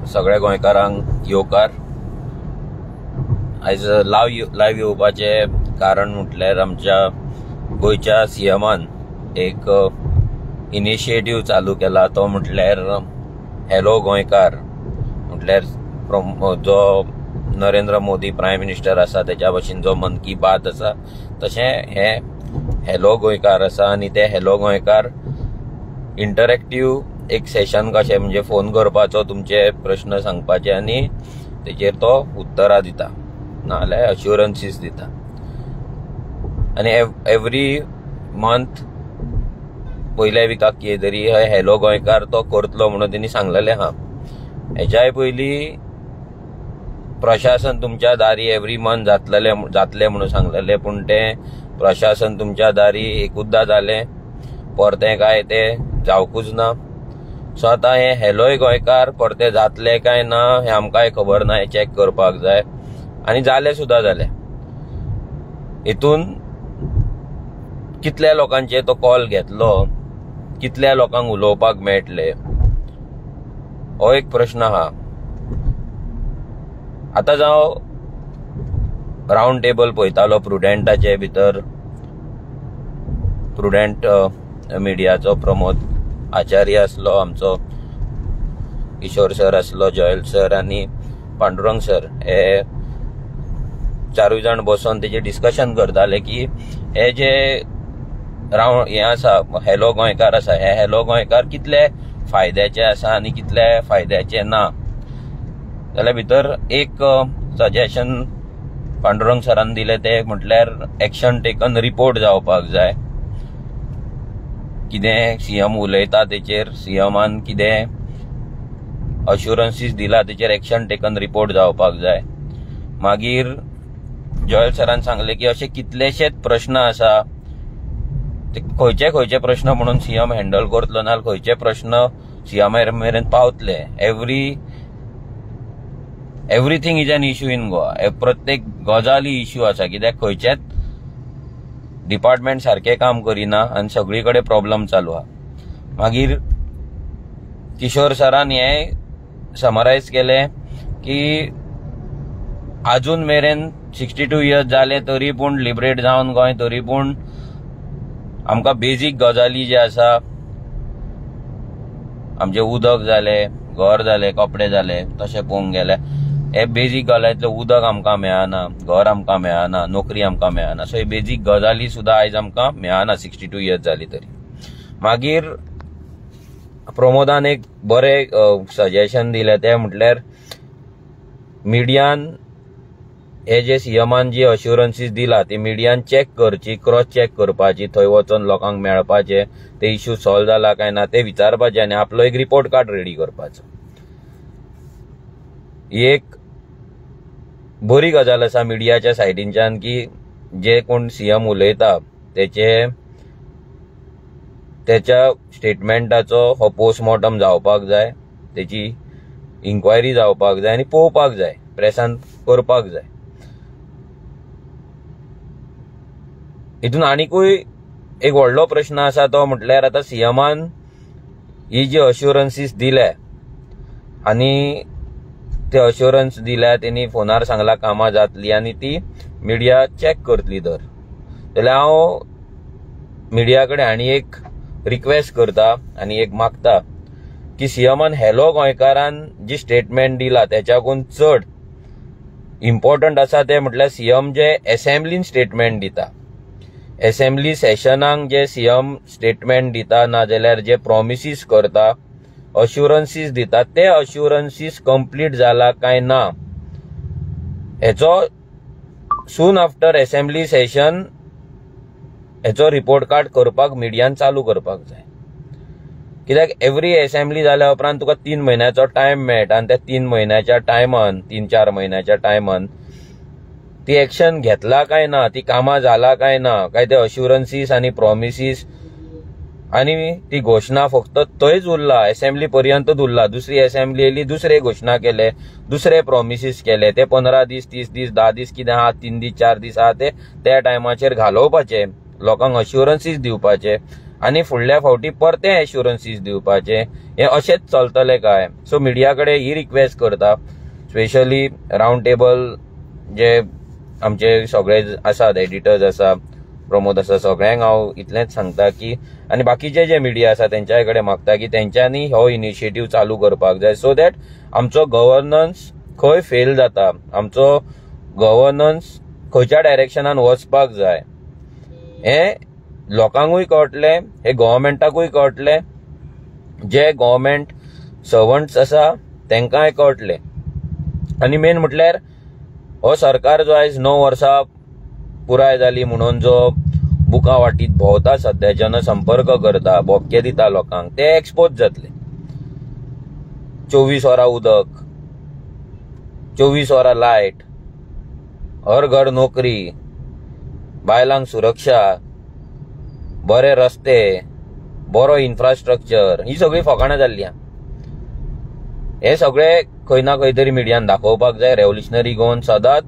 सगळ्या गोंयकारांक येवकार। आयज लायव्ह येवपाचे कारण म्हटल्यार आमच्या गोंयच्या सीएमान एक इनिशिएटीव चालू केला, तो म्हटल्यार हॅलो गोंयकार। म्हटल्यार जो नरेंद्र मोदी प्रायम मिनिस्टर आसा तेच्या भाशेन जो मन की बात आसा तशें हे हॅलो गोंयकार आसा। आनी ते हॅलो गोंयकार इंटरॅक्टिव्ह एक सेशन कशें, म्हणजे फोन करपाचो, तुमचे प्रश्न सांगपाचे आनी तेचेर तो उत्तरां दिता, नाजाल्यार अश्युरन्सीस दिता। आनी एवरी मंथ पयल्या विकाक कितें तरी हॅलो गोंयकार तो करतलो म्हणून तेणी सांगलेलें आहा। हेच्याय पयलीं प्रशासन तुमच्या दारी एवरी मंथ जातले म्हणून सांगलेले, पूण तें प्रशासन तुमच्या दारी एकूचदां जालें, परतें काय तें जावकूच ना। सो आतां हे हॅलोय गोंयकार परते जातले काय ना हें आमकांय खबर ना, हें चॅक करपाक जाय। आनी जालें सुद्दां जालें। हितून कितल्या लोकांचे तो कॉल घेतलो, कितल्या लोकांक उलोवपाक मेळटले, हो एक प्रश्न आहा। आतां जावं रावंड टेबल पळयतालो प्रुडंटाचे भितर, प्रुडंट मिडियाचो प्रमोद आचार्य आसलो, आमचो किशोर सर आसलो, जयल सर आनी पांडुरंग सर, हे चारूय जाण बसून तेजेर डिस्कशन करताले की हे जे हे आसा हॅलो गोंयकार आसा, हे हॅलो गोंयकार कितले फायद्याचे आसा आनी कितले फायद्याचे ना। जाल्यार भितर एक सजेशन पांडुरंग सरान दिलें ते म्हटल्यार एक्शन टेकन रिपोर्ट जावपाक जाय। कितें सीएम उलयता तेचेर, सीएमान कितें अश्युरन्सीस दिला तेचेर एक्शन टेकन रिपोर्ट जावपाक जाय। मागीर जयल सरान सांगलें की अशे कितलेशेच प्रश्न आसा, ते खंयचे प्रश्न म्हणून सीएम हँडल करतलो, नाल्यार खंयचे प्रश्न सीएम मेरेन पावतले। Everything is an issue in Goa. प्रत्येक गजाली इश्यू आसा, कित्याक खंयचेच डिपार्टमेंट सारकें काम करिना आनी सगळी कडेन प्रॉब्लम चालू आहा। मागीर किशोर सरान हें समरायज केलें की आजून मेरेन 62 इयर्स जाले तरी पूण लिबरेट जावन गोंय तरी पूण आमकां बेजीक गजाली जे आसा, आमचें उदक जालें, घर जालें, कपडे जाले, तशें पळोवंक गेल्यार हे बेजीक गजालींतलें उदक आमकां मेळना, घर आमकां मेळना, नोकरी आमकां मेळना। सो हे बेजीक गजाली सुद्दां आयज आमकां मेळना 62 इयर्स जाली तरी। मागीर प्रमोदान एक बरें सजेशन दिलें, तें म्हटल्यार मिडियान हे जे सीएमान जी अश्युरन्सीस दिला ती मिडियान चॅक करची, क्रॉस चॅक करपाची, थंय वचून लोकांक मेळपाचे, ते इश्यू सॉल्व जाला काय ना ते विचारपाचे आनी आपलो एक रिपोर्ट कार्ड रेडी करपाचो। ही एक बरी गजाल आसा मिडियाच्या सायडींच्यान की जे कोण सीएम उलयता तेच्या स्टेटमेंटाचो हो पोस्टमॉर्टम जावपाक जाय, तेची इन्क्वायरी जावपाक जाय आनी पळोवपाक जाय, प्रेसान करपाक जाय। हितून आनीकूय एक व्हडलो प्रश्न आसा, तो म्हटल्यार आतां सीएमान ही जी अश्युरन्सीस दिल्या आनी ते अश्युरन्स दिल्या, तेणी फोनार सांगला कामां जातली आनी ती मिडिया चॅक करतली तर, जाल्यार हांव मिडिया कडेन आनी एक रिक्वेस्ट करता आनी एक मागता की सीएमान हॅलो गोंयकारान जी स्टेटमेंट दिला तेच्याकून चड इम्पॉर्टंट आसा ते म्हटल्यार सीएम जे असेंब्लीन स्टेटमेंट दिता, असेंब्ली सेशनाक जे सीएम स्टेटमेंट दिता, नाजाल्यार जे प्रॉमिसीस करता, अश्युरन्सीस दिता, ते अश्युरन्सीस कंप्लीट जाला काय ना हेचो सून आफ्टर असेंब्ली सेशन हेचो रिपोर्ट कार्ड करपाक मिडियान चालू करपाक जाय। कित्याक एवरी असेंब्ली जाल्या उपरांत तुका 3 म्हयन्याचो टायम मेळटा आनी त्या 3 म्हयन्याच्या टायमान, 3-4 म्हयन्याच्या टायमान ती एक्शन घेतला काय ना, ती कामां जाला काय ना, काय ते अश्युरन्सीस आनी प्रॉमिसीस आनी ती घोशणा फक्त थंयच उरला, असेंब्ली पर्यंतच उरला। दुसरी असेंब्ली येयली, दुसरे घोशणा केले, दुसरे प्रॉमिसीस केले, ते 15 दीस, 30 दीस, 10 दीस कितें आहा, 3 दीस 4 दीस आहा ते त्या टायमाचेर घालोवपाचे लोकांक अश्युरन्सीस दिवपाचे आणि फुडल्या फावटी परते अश्युरन्सीस दिवपाचे, हे अशेंच चलतले काय? सो मिडिया कडेन ही रिक्वेस्ट करता, स्पेशली राउंड टेबल जे आमचे सगळे आसात, एडिटर्स आसा, प्रमोद आसा, सगळ्यांक हांव इतलेंच सांगता की, आनी बाकीचे जे मिडिया आसा तेंच्या कडेन मागता की तेंच्यांनी हो इनिशिएटीव चालू करपाक जाय, सो दॅट आमचो गव्हर्नन्स खंय फेल जाता, आमचो गव्हर्नन्स खंयच्या डायरेक्शनान वचपाक जाय हे लोकांकूय कळटलें, हे गव्हर्मेंटाकूय कळटलें, जे गव्हर्मेंट सर्वंट्स आसा तेंकांय कळटलें. आनी मेन म्हटल्यार हो सरकार जो आयज 9 वर्सां पुराय जाली म्हणून जो बुकां वाटीत भोंवता, सध्या जनसंपर्क करता, बोबके दिता लोकांक, ते एक्सपोज जातले. 24 वरां उदक, 24 वरां लायट, हर घर नोकरी, बायलांक सुरक्षा, बरे रस्ते, बरो इन्फ्रास्ट्रक्चर, ही सगळी फकाणां जाल्ली. हे सगळे खंय ना खंय तरी मिडियान दाखोवपाक जाय. रेव्होल्युशनरी गोवन सदांच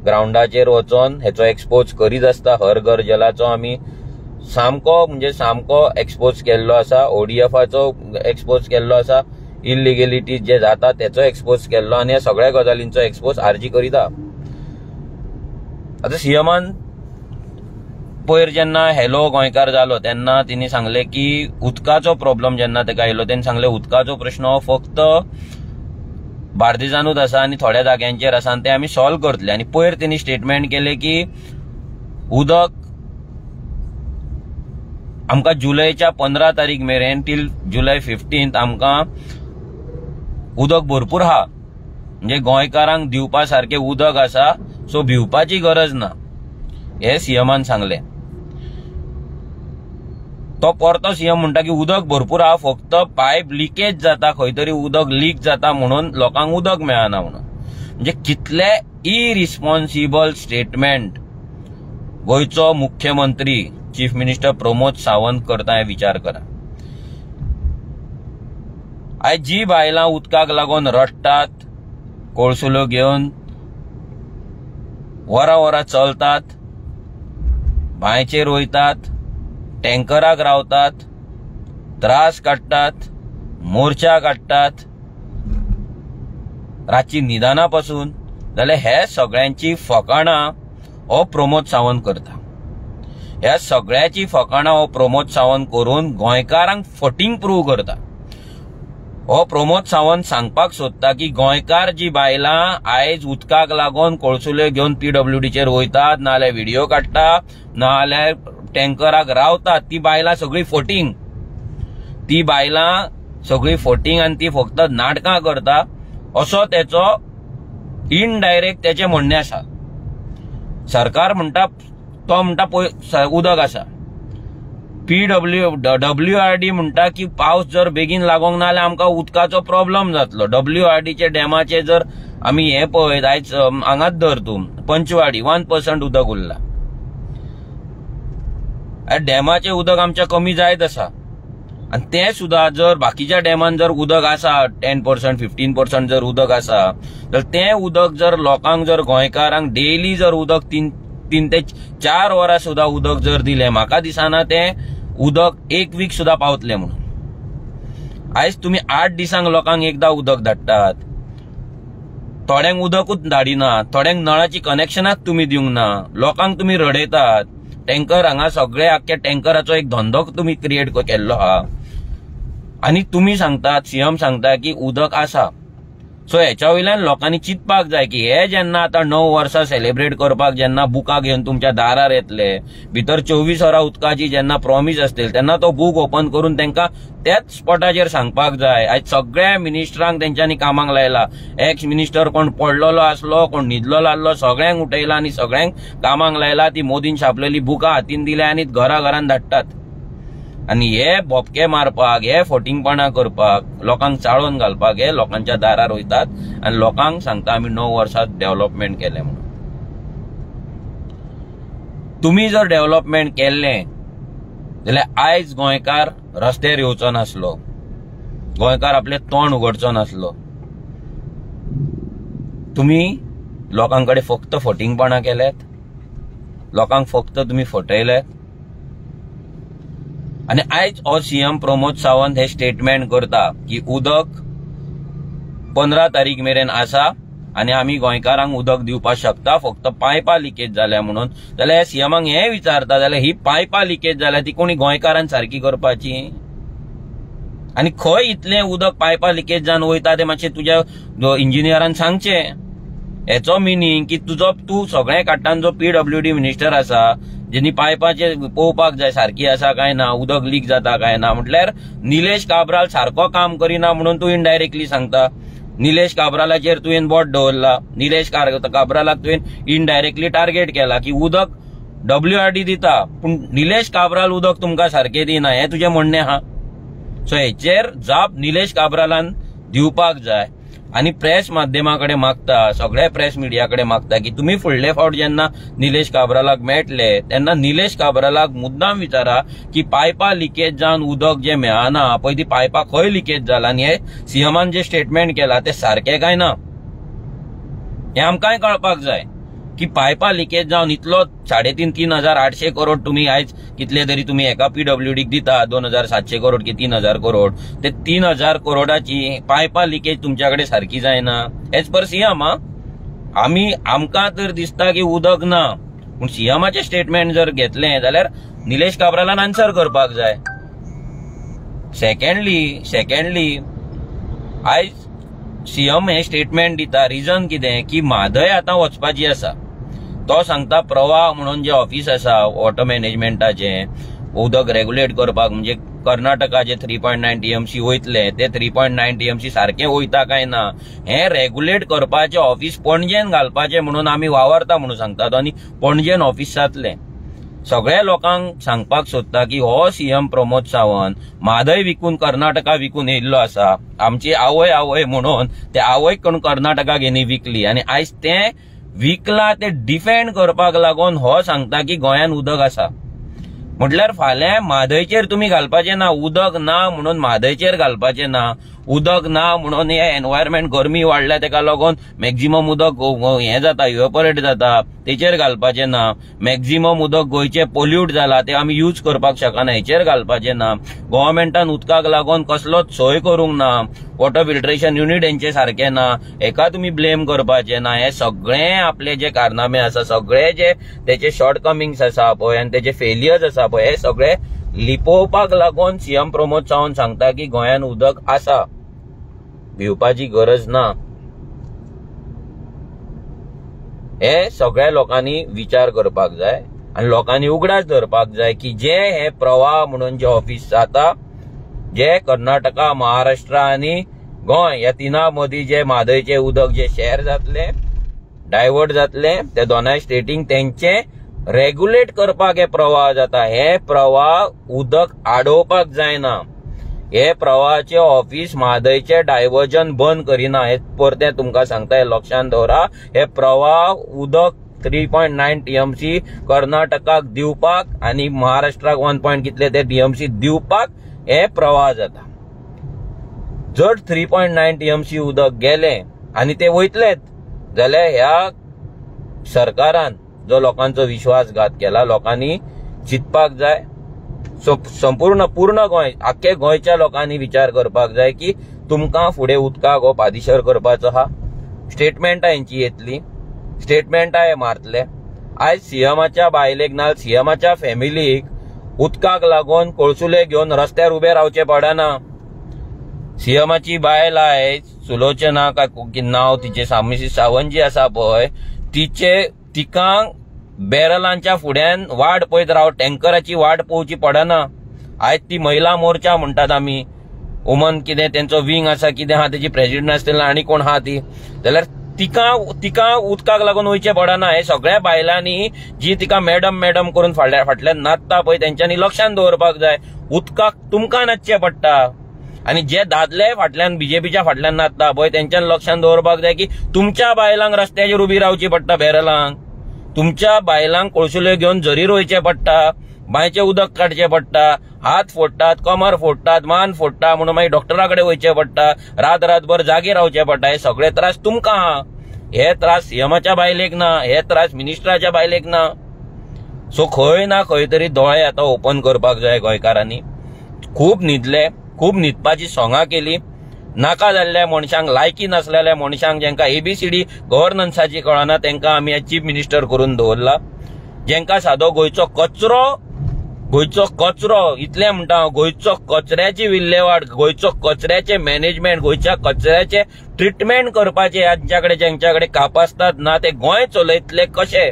ग्राउंडाचेर वचोन हेचो एक्सपोज करीत आसता. हर घर जलाचो आमी सामको एक्सपोज केल्लो आसा, ओडीएफाचो एक्सपोज केल्लो आसा, इलिगेलिटी जे जाता तेचो एक्सपोज केल्लो, आनी ह्या सगळ्या गजालींचो एक्सपोज आरजी करीता. आतां सीएमान पयर जेन्ना हॅलो गोंयकार जालो तेन्ना तिणी सांगले की उदकाचो प्रॉब्लेम जेन्ना तेका आयलो तेन्ना सांगले उदकाचो प्रश्न हो फक्त बार्देजानूच आसा आनी थोड्या जाग्यांचेर आसा आनी ते आमी सॉल्व करतले. आनी पयर तेणी स्टेटमेंट केले की उदक आमकां जुलयच्या 15 तारीख मेरेन टील जुलय 15 आमकां उदक भरपूर आहा, म्हणजे गोंयकारांक दिवपा सारखे उदक आसा, सो भिवपाची गरज ना, हे सीएमान सांगले. तो परतो सीएम म्हणटा की उदक भरपूर आहा, फक्त पायप लिकेज जाता, खंय तरी उदक लीक जाता म्हणून लोकांक उदक मेळना म्हणून. म्हणजे कितले इरिस्पॉन्सिबल स्टेटमेंट गोंयचो मुख्यमंत्री चीफ मिनिस्टर प्रमोद सावंत करता हे विचार करा. आयज जी बायलां उदकाक लागून रडटात, कोळसुल्यो घेवन वरां चलतात, बांयचेर वयतात, टँकराक रावतात, त्रास काडटात, मोर्चा काडटात, रातची न्हिदना पासून, जाल्यार हे सगळ्यांची फकाणां हो प्रमोद सावंत करता. ह्या सगळ्याची फकाणां हो प्रमोद सावंत करून गोंयकारांक फटींग प्रूव करता. हो प्रमोद सावंत सांगपाक सोदता की गोंयकार जी बायलां आयज उदकाक लागून कोळसुल्यो घेवन पीडब्ल्यूडीचेर वयतात, नाल्यार व्हिडिओ काडटा, नाल्यार टँकराक रावतात, ती बायलां सगळी फटींग. ती बायलां सगळी फटींग आनी ती फक्त नाटकां करता, असो तेचो इनडायरेक्ट तेचें म्हणणें आसा. सरकार म्हणटा तो म्हणटा उदक आसा, WRD म्हणटा की पावस जर बेगीन लागोंक ना जाल्यार आमकां उदकाचो प्रॉब्लेम जातलो. WRDचे डॅमाचे जर आमी हे पळयत, आयज हांगाच धर तूं पंचवाडी 1% उदक उरला. डॅमाचे उदक आमच्या कमी जायत आसा आनी ते सुद्धा जर बाकीच्या डॅमान जर उदक आसा 10% 15% जर उदक आसा तर ते उदक जर लोकांक जर गोंयकारांक डेली जर उदक 3 ते 4 वरां सुद्धा उदक जर दिले, म्हाका दिसना ते उदक 1 वीक सुद्धा पावतले म्हणून. आयज तुम्ही 8 दिसांक लोकांक एकदा उदक धाडटात, थोड्यांक उदकूच धाडिना, थोड्यांक नळाची कनेक्शनाच तुम्ही दिवंक ना, लोकांक तुम्ही रडयतात. टँकर हांगा सगळे आख्या टँकराचो एक धंदो तुम्ही क्रिएट केल्लो आहा आनी तुम्ही सांगतात, सीएम सांगता की उदक आसा. सो हेच्या वयल्यान लोकांनी चिंतपाक जाय की हे जेन्ना आता 9 वर्सां सेलिब्रेट करपाक जेन्ना बुकां घेवन तुमच्या दारार येतले, भितर 24 वरां उदकाची जेन्ना प्रॉमिस आसतील तेन्ना तो बूक ओपन करून तांकां त्याच स्पॉटाचेर सांगपाक जाय. आयज सगळ्या मिनिस्टरांक तेंच्यांनी कामाक लायला. एक्स मिनिस्टर कोण पडलेलो आसलो, कोण न्हिदलेलो आसलो, सगळ्यांक उठयला आनी सगळ्यांक कामाक लायला. ती मोदीन छापलेली बुकां हातीन दिल्या आनी घराघरान धाडटात. आनी हे बोबके मारपाक, हे फटिंगपणा करपाक, लोकांक चाळोवन घालपाक हे लोकांच्या दारार वयतात आनी लोकांक सांगता आमी 9 वर्सांत डेव्हलपमेंट केलें म्हणून. तुम्ही जर डेव्हलपमेंट केल्लें जाल्यार आयज गोंयकार रस्त्यार येवचो नासलो, गोंयकार आपले तोंड उगडचो नासलो. तुम्ही लोकांकडे फक्त फटिंगपणा केल्यात, लोकांक फक्त तुम्ही फटयल्यात आनी आयज हो सीएम प्रमोद सावंत हे स्टेटमेंट करता की उदक 15 तारीख मेरेन आसा आनी आमी गोंयकारांक उदक दिवपाक शकता, फक्त पायपा लिकेज जाल्या म्हणून. जाल्यार सीएमाक हे विचारता जाल्यार ही पायपा लिकेज जाल्या ती कोणी गोंयकारांक सारकी करपाची? आनी खंय इतलें उदक पायपा लिकेज जावन वयता ते मातशें तुज्या इंजिनियरान सांगचें. हेचो मिनींग की तूं सगळे काडटान जो PWD मिनिस्टर आसा, जेनी पायपाचे पळोवपाक जाय सारकी आसा काय ना, उदक लीक जाता काय ना, म्हटल्यार निलेश काब्राल सारको काम करिना म्हणून तूं इनडायरेक्टली सांगता. निलेश काब्रालाचेर तुवें बोट दवरला, निलेश काब्रालाक तुवें इनडायरेक्टली टार्गेट केला की उदक WRD दिता पूण निलेश काब्राल उदक तुमकां सारकें दिना, हें तुजें म्हणणें आहा. सो हेचेर जाप निलेश काब्रालान दिवपाक जाय. आनी प्रेस माध्यमा कडेन मागता, सगळे प्रेस मिडिया कडेन मागता की तुम्ही फुडले फावट जेन्ना निलेश काब्रालाक मेळटले तेन्ना निलेश काब्रालाक मुद्दाम विचारा की पायपा लिकेज जावन उदक जे मेळना पळय ती पायपा खंय लिकेज जाला आनी हे सीएमान जे स्टेटमेंट केला ते सारकें काय ना हे आमकांय कळपाक जाय. की पायपा लिकेज जावन इतलो 3,500-3,800 करोड तुम्ही आयज कितले तरी तुम्ही एका PWDक दिता, 2,700 करोड की 3,000 करोड, ते 3,000 करोडाची पायपा लिकेज तुमच्याकडे सारकी जायना. एज पर सीएम आमकां तर दिसता की उदक ना, पूण सीएमाचे स्टेटमेंट जर घेतले जाल्यार निलेश काब्रालान आन्सर करपाक जाय. सेकंडली आयज सीएम हे स्टेटमेंट दिता, रिजन कितें की म्हादय आतां वचपाची आसा. तो सांगता प्रवाह म्हणून जे ऑफिस आसा वॉटर मॅनेजमेंटाचे उदक रेग्युलेट करपाक, म्हणजे कर्नाटकाचे 3.9 TMC वयतले ते 3.9 TMC सारखे वयता काय ना हे रेग्युलेट करपाचे ऑफिस पणजेन घालपाचे म्हणून आमी वावरता म्हणून सांगतात. आनी पणजेन ऑफिस जातले. सगळ्या लोकांक सांगपाक सोदता की हो सीएम प्रमोद सावंत म्हादय विकून कर्नाटका विकून येयल्लो आसा. आमची आवय म्हणून ते आवयक कोण कर्नाटका गेनी विकली आनी आयज ते विकला ते डिफेंड करपाक लागून हो सांगता की गोंयान उदक आसा. म्हटल्यार फाल्यां म्हादयचेर तुम्ही घालपाचे ना, उदक ना म्हणून म्हादयचेर घालपाचे ना, उदक ना म्हणून हे एनवायरमेंट गरमी वाडल्या तेका लागून मॅक्झिमम उदक हे जाता इव्हॅपोरेट जाता तेचेर घालपाचे ना. मॅक्झिमम उदक गोंयचे पोल्यूट जाला ते आमी यूज करपाक शकना हेचेर घालपाचे ना. गव्हर्मेंटान उदकाक लागून कसलोच सोय करूंक ना, वॉटर फिल्ट्रेशन युनिट हेंचे सारखे ना, हेका तुम्ही ब्लेम करपाचे ना. हे सगळे आपले जे कारनामे आसा, सगळे जे तेचे शॉर्टकमिंग्स आसा पळय आनी तेचे फेलियर्स आसा पळय हे सगळे लिपोवपाक लागून सीएम प्रमोद सावंत सांगता की गोंयान उदक आसा, भिवपाची गरज ना. हे सगळ्या लोकांनी विचार करपाक जाय आनी लोकांनी उगडास धरपाक जाय की जे हे प्रवाह म्हणून जे ऑफिस जाता, जे कर्नाटका, महाराष्ट्र आनी गोंय ह्या तिना मदीं जे म्हादयचे उदक जे शेअर जातले, डायवर्ट जातले, ते दोनाय स्टेटींक तेंचे रेग्युलेट करपाक हे प्रवाह जाता. हे प्रवाह उदक आडोवपाक जायना. हे प्रवाहाचे ऑफिस म्हादयचे डायव्हर्जन बंद करिना. हे परते तुमकां सांगता, हे लक्षात दवरा. हे प्रवाह उदक 3.9 TMC कर्नाटकाक दिवपाक आनी महाराष्ट्राक 1 कितले ते TMC दिवपाक हे प्रवाह जाता. जर 3.9 TMC उदक गेले आनी ते वयतलेच जाल्यार ह्या सरकारान जो लोकांचो विश्वासघात केला लोकांनी चिंतपाक जाय. पूर्ण गोंय, आख्खे गोंयच्या लोकांनी विचार करपाक जाय की तुमकां फुडें उदकाक हो पादिशर करपाचो आहा. स्टेटमेंटां हेंची येतली, स्टेटमेंटां हे मारतले. आयज सीएमाच्या बायलेक ना, सीएमाच्या फॅमिलीक उदकाक लागून कळसुले घेवन रस्त्यार उबे रावचे पडना. सीएमाची बायल आयज सुलोचना काय नाव तिचे मिसेस सावंत जी आसा पळय तिका बॅरलांच्या फुड्यान वाट पळयत राव, टँकराची वाट पळोवची पडना. आयज ती महिला मोर्चा म्हणटात आमी, वुमन कितें तेंचो विंग आसा कितें आहा तेजी प्रेसिडेंट आसतना आनी कोण आहा ती, जाल्यार तिका उदकाक लागून वयचें पडना. हे सगळ्या बायलांनी जी तिका मॅडम करून फाटल्यान नाचता पळय तेंच्यांनी लक्षात दवरपाक जाय. उदकाक तुमकां नाचचें पडटा आनी जे दादले फाटल्यान बीजेपीच्या फाटल्यान नाचता पळय तेंच्यान लक्षात दवरपाक जाय की तुमच्या बायलांक रस्त्याचेर उबी रावची पडटा, बॅरलांक तुमच्या बायलांक कळसुल्यो घेवन झरीर वयचें पडटा, बांयचें उदक काडचें पडटा, हात फोडटात, कमर फोडटात, मान फोडटा म्हणून मागीर डॉक्टरा कडेन वयचें पडटा, रातभर जागे रावचें पडटा. हे सगळे त्रास तुमकां आहा. हे त्रास सीएमाच्या बायलेक ना, हे त्रास मिनिस्टराच्या बायलेक ना. सो खंय ना खंय तरी दोळे आतां ओपन करपाक जाय गोंयकारांनी खूब न्हिदले, खूब न्हिदपाची सोंगां केली, नाका जाल्ल्या मनशांक, लायकी नासलेल्या मनशांक, जांकां एबीसीडी गव्हर्नन्साची कळना तांकां आमी चीफ मिनिस्टर करून दवरला, जांकां सादो गोंयचो कचरो इतलें म्हणटा हांव, गोंयचो कचऱ्याची विल्हेवाट, गोंयचो कचऱ्याचे मॅनेजमेंट, गोंयच्या कचऱ्याचे ट्रिटमेंट करपाचे जांच्या कडेन कापासतात ना ते गोंय चलयतले कशे,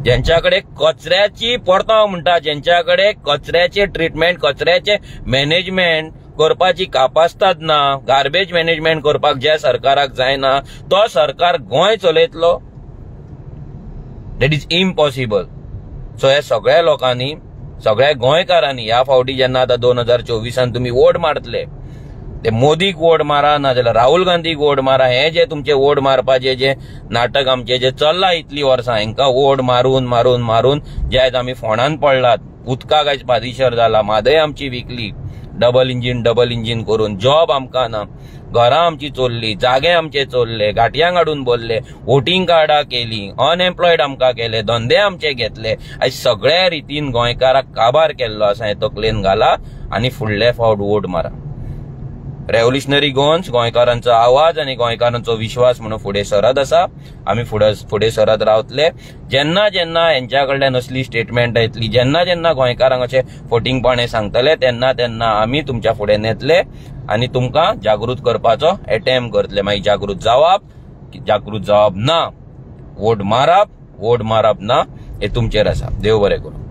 ज्यांच्याकडे कचऱ्याची परताव म्हणटा, ज्यांच्याकडे कचऱ्याचे ट्रिटमेंट, कचऱ्याचे मॅनेजमेंट करपाची कापासतात ना, गार्बेज मॅनेजमेंट करपाक ज्या सरकाराक जायना तो सरकार गोंय चलयतलो? That is impossible. सो हे सगळ्या लोकांनी, सगळ्या गोंयकारांनी ह्या फावटी जेन्ना आतां 2024 तुम्ही वोट मारतले, ते मोदीक वोट मारा ना जाल्यार राहुल गांधीक वोट मारा. हे जे तुमचे वोट मारपाचे जे नाटक आमचे जे चल्ला इतली वर्सां, हांकां वोट मारून मारून मारून जे आयज आमी फोंडान पडलात, उदकाक आयज पादिशर जाला, म्हादय आमची विकली डबल इंजीन करून, जॉब आमकां ना, घरां आमची चोरली, जागे आमचे चोरले, गाटयांक हाडून बोलले, वोटिंग कार्डां केली, अनएम्प्लॉयड आमकां केले, धंदे आमचे घेतले, आयज सगळ्या रितीन गोंयकाराक काबार केल्लो आसा हे तकलेन घाला आनी फुडले फावट वोट मारा. रेव्होल्युशनरी गोवन्स, गोंयकारांचो आवाज आनी गोंयकारांचो विश्वास म्हणून फुडें सरत आसा. आमी फुडें सरत रावतले. जेन्ना जेन्ना यांच्या कडल्यान असली स्टेटमेंट येतली, जेन्ना जेन्ना गोंयकारांक अशें फटींगपणे सांगतले, तेन्ना तेन्ना आमी तुमच्या फुडें नेतले आनी तुमकां जागृत करपाचो अटेम्प्ट करतले. मागीर जागृत जावप ना, वोट मारप ना, हे तुमचेर आसा. देव बरें करूं.